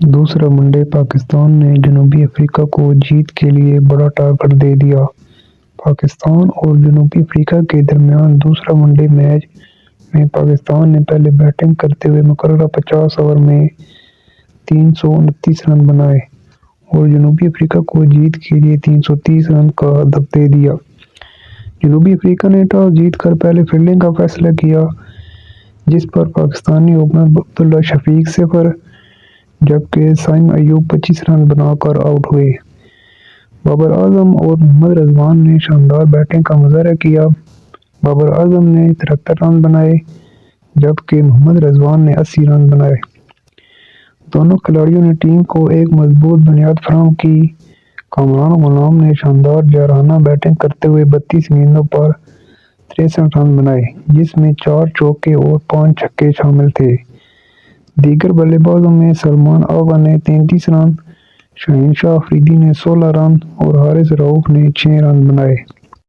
دوسرا one day Pakistan نے جنوبی افریقہ کو جیت کے لیے بڑا ٹارگٹ دے دیا۔ پاکستان اور جنوبی افریقہ کے درمیان دوسرا ون ڈے میچ میں پاکستان نے پہلے بیٹنگ کرتے ہوئے مقررہ 50 اوور میں 329 رن بنائے اور جنوبی افریقہ کو جیت کے لیے 330 رن کا ہدف دے دیا۔ جنوبی افریقہ نے ٹاس جیت کر پہلے فیلڈنگ کا فیصلہ کیا، جس پر پاکستانی اوپنر عبداللہ شفیق 0 جبکہ سائم ایوب 25 رن بنا کر آؤٹ ہوئے۔ بابر اعظم اور محمد رضوان نے شاندار بیٹنگ کا مظاہرہ کیا۔ بابر اعظم نے 73 رن بنائے جبکہ محمد رضوان نے 80 رن بنائے۔ دونوں کھلاڑیوں نے ٹیم کو ایک مضبوط بنیاد فراہم کی۔ کامران غلام نے شاندار جارحانہ بیٹنگ کرتے ہوئے 32 گیندوں پر 63 رن بنائے، جس میں 4 چوکے اور 5 چھکے شامل تھے۔ دیگر بلے بازوں میں سلمان آغا نے 33 رن، شاہین شاہ آفریدی نے 16 رن اور حارث رؤف نے 6 رن بنائے۔